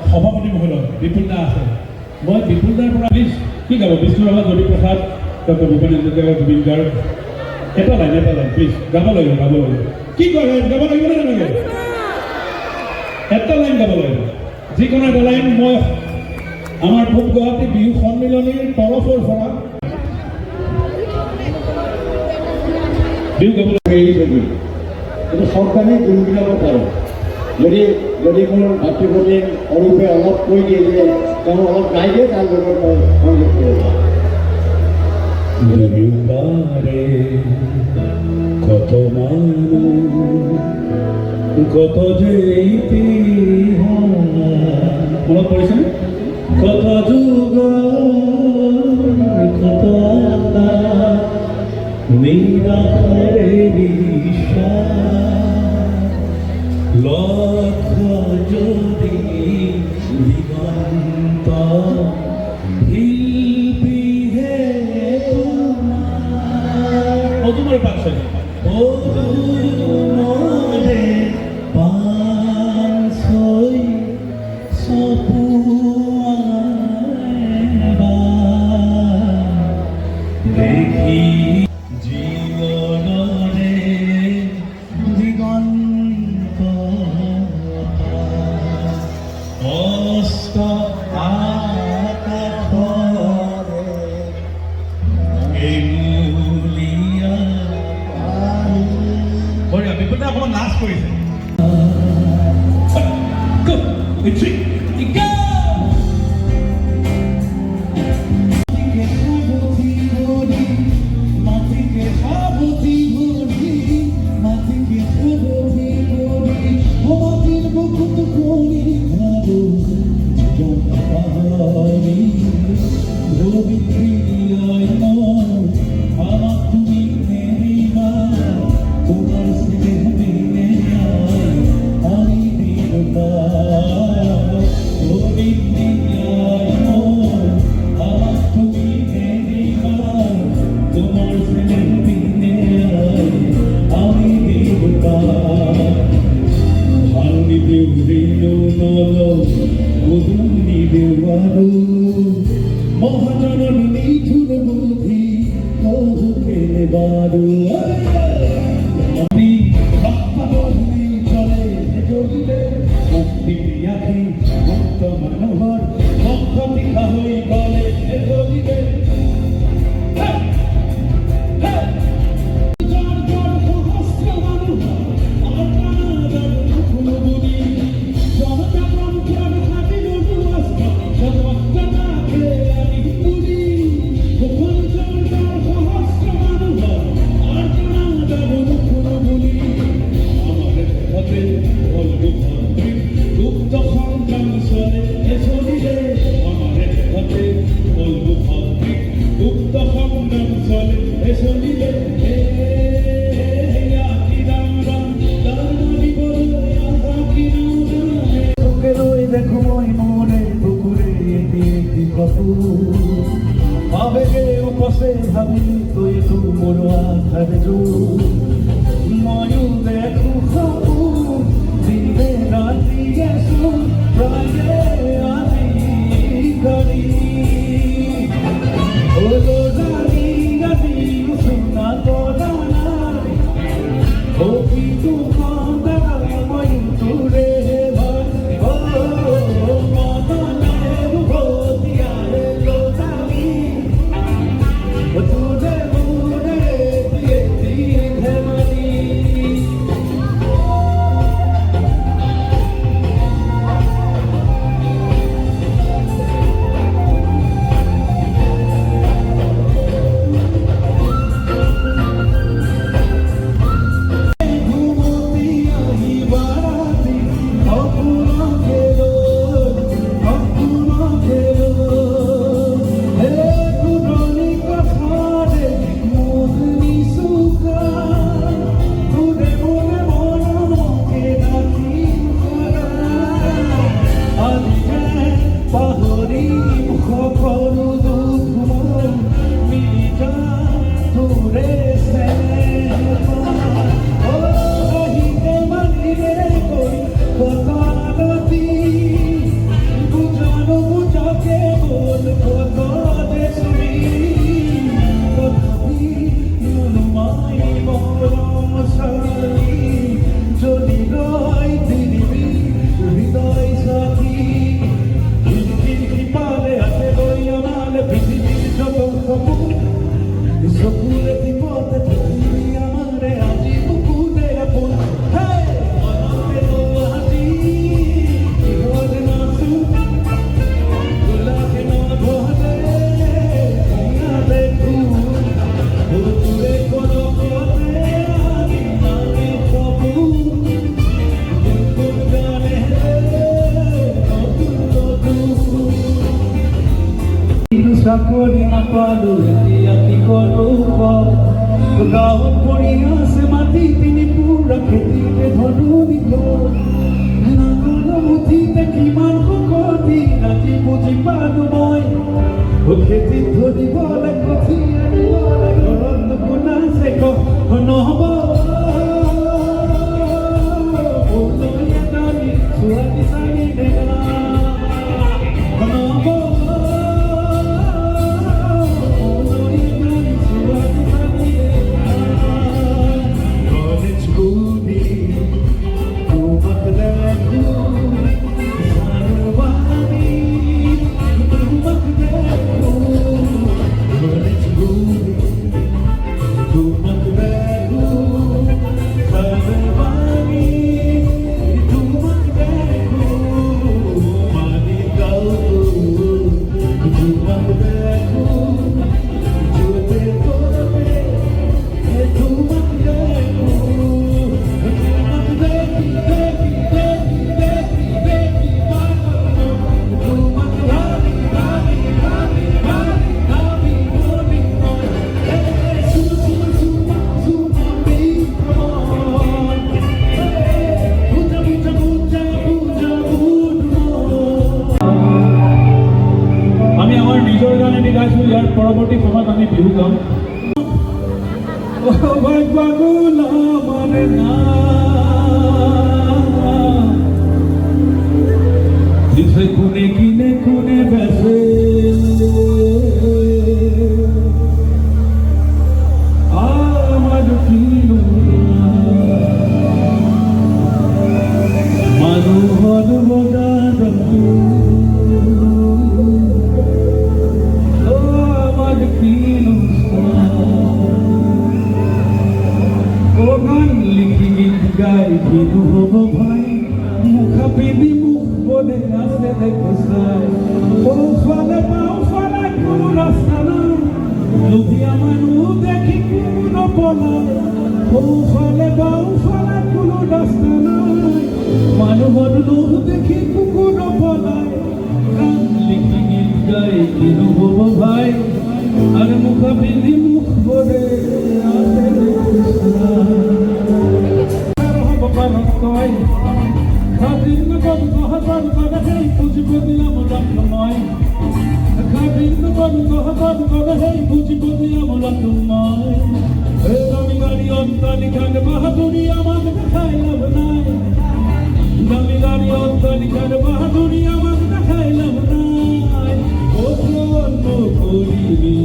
সভাপতি মহোদয় বিপুল দা আছে। মই বিপুল দাৰ পৰা কি গাব বিষ্ণুৰাভা জ্যোতি প্ৰসাদ ডক্টৰ ভূপেন্দ্ৰ জুবিন গাৰ্গ এটা লাইন প্লিজ গাব লাগিব কি কয় গাব লাগিব নে নালাগে? এটা লাইন গাব লাগিব, যিকোনো এটা লাইন। মই আমাৰ পূব গুৱাহাটী বিহু সন্মিলনীৰ তৰফৰ পৰা বিহু গাব লাগিব। কিন্তু সরকারি যোনবিলাকো পারে যদি কোনো ভাতৃপতি অরূপে অলপ কৈ দিয়ে যে তেওঁ অলপ গাই দিয়ে তাৰ লগত মই সংযোগ কৰিব কত মানুষ কত যে মনত পৰিছেনে? কত যুগ কত নিরারে লক্ষ যদি দিগন্ত শিল্পী হে তোমার পাশে মনে পাঁচই সপুয়া দেখি বারো মহাজননী নিঠুর বুদ্ধি কহুকে বারো আমি ভক্তবন্ধী চলে জড়িতে মুক্তি প্রিয়াধি মুক্ত মনোহর মক্ষতিকা হই বলে জড়িতে আবেগে উপসে ভাবি তুই তু মোর আধার ময়ূর দেখু খাবু দিনে রাত্রি গেছু প্রায়ে আজি করি ওলো জানি রাতি সুনা তো জানা ও কি তু কান্দা ময়ূর তুরে চাকরি নাপালো ইয়াতি করব গাঁৱত পৰি আছে মাটি তিনি পুৰা খেতিতে ধনুনি নাঙল মুঠিতে কিমান শকতি ৰাতি বুজি পালো মই খেতিত ধৰিবলৈ কঠিয়া দিবলৈ ঘৰত নুশুনা আছে নহ'ব ছোৱালী চাৰি ডেকা নহ'ব পৰৱৰ্তী সময়ত আমি বিহু গাম কোনে কিনে কোনে বেচ লোভিয়া মানুহ দেখি কোনো পলায় সোঁফালে বাওঁফালে কোনো ৰাস্তা নাই মানুহৰ লোভ দেখি কোনো পলায় গান লিখি গীত গাই কিনো হ'ব ভাই আৰু মুখা পিন্ধি মুখ ভৰে আছে হ'ব পাৰত কয় খাদিৰ নগদ গহবৰ কৰে সেই বুজিব দিলাম লক্ষ মই খাদিৰ নগদ গহবৰ কৰে সেই বুজিব দিলাম লক্ষ মই এই দামি গাড়ী অট্টালিকাত বাহাদুৰি আমাক দেখাই লাভ নাই দামি গাড়ী অট্টালিকাত বাহাদুৰি আমাক দেখাই লাভ নাই কৰিবি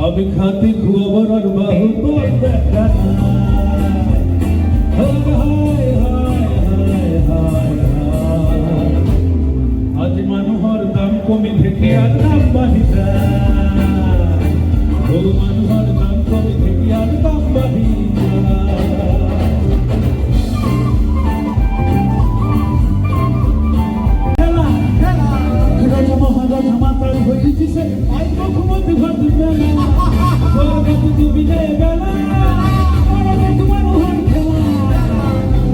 আমি খাতি খবৰৰ বহুত দেখা আজি মানুহৰ দাম কমি ঢেকীয়াৰ দাম বাঢ়ি যায় মানুহৰ দাম কমি ঢেকীয়াৰ দাম বাঢ়ি মহারাজ হয়ে উঠিছে আইব ঘুমতি ঘর বেলা স্বর্গত দিবিলে বেলা মানুহৰ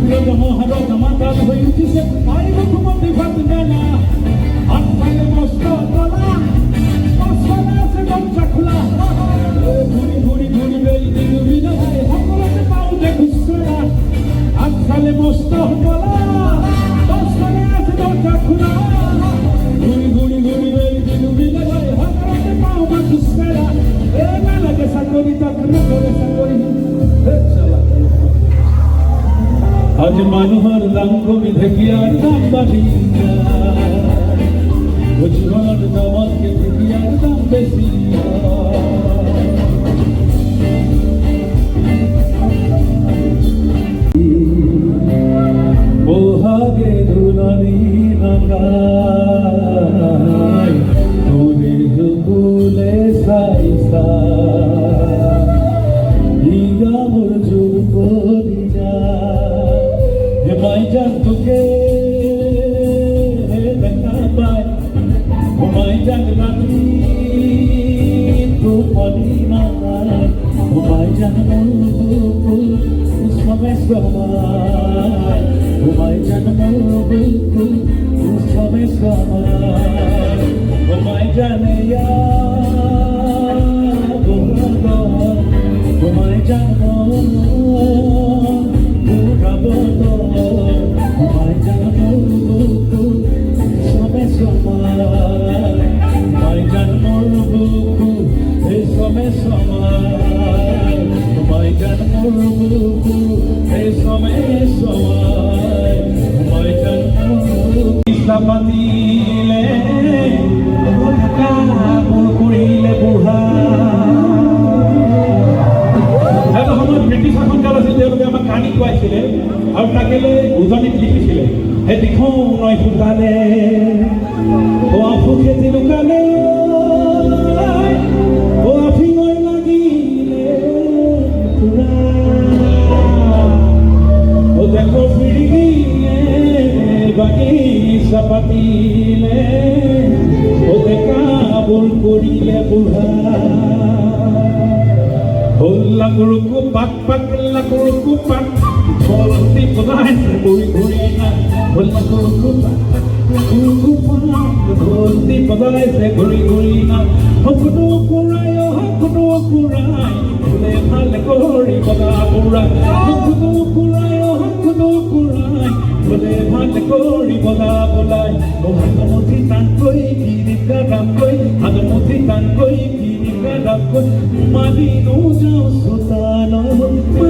খেলা মহারাজ মাতাল হয়ে উঠিছে আইব ঘুমতি ঘর বেলা আগফালে মস্ত তলা পাছফালে আছে দরজা খোলা ঘুরি ঘুরি ঘুরি বেই দিবিলে সকলোতে পাওঁতে খুচৰা আগফালে মস্ত তলা পাছফালে আছে দরজা খোলা ঘুরি ঘুরি ঘুরি বেই দিবিলে সকলোতে পাওঁতে খুচৰা এই নালাগে চাকৰি তাকৰি কৰে চাকৰি আজ মানুহৰ দাম কমি ঢেকীয়াৰ দাম বাঢ়ি জীৱনৰ দামতকে ঢেকীয়াৰ দাম বেছি বহাগে দুলনি নাগাই তোৰে জুবুলে চাই চাই মোৰ জোৰ কৰি যায় হেমাই যান তোকে দেখা পায় ঘুমাই যান ৰাতি টোপনি নাপায় ঘুমাই যান মোৰ সবে সমায় ঘুমাই যান মোৰ সবে সমায় ঘুমাই জানে ঘুমাই যান ঘুমাই যান সবে সমায় ঘুমাই যান এই সবে সমায় ঘুমাই যান এই সবে সমায় ঘুমাই যান পাতিলে কৰিলে বুঢ়া এটা সময়ত ব্ৰিটিছ শাসনকাল আছিল তেওঁলোকে আমাক কাহিনী খুৱাইছিলে আৰু তাকে লৈ উজনিত লিখিছিলে সেই দিখৌ নৈ ফুটালে খেতি লুকালে আফিঙৈ লাগিলে দেখো ফিৰিঙিয়ে বাগিচা পাতিলে কাবুল কৰিলে বুঢ়া লাকুৰুকু পাক পাক লাকুৰুকু পাক বলতি বজাইছে ঘূৰি ঘূৰি লাকুৰুকু পাক লাকুৰুকু পাক বলতি বজাইছে ঘূৰি ঘূৰি সকলো কুৰাই সকলো কুৰাই বোলে ভাল কৰি বগা বুঢ়া সকলো কুৰাই সকলো কুৰাই বোলে ভাল কৰি বগা বোলাই হাতমুঠি টানকৈ কিৰিকা দামকৈ হাতমুঠি টানকৈ কিৰিকা দামকৈ মালি যাওঁ চোতালত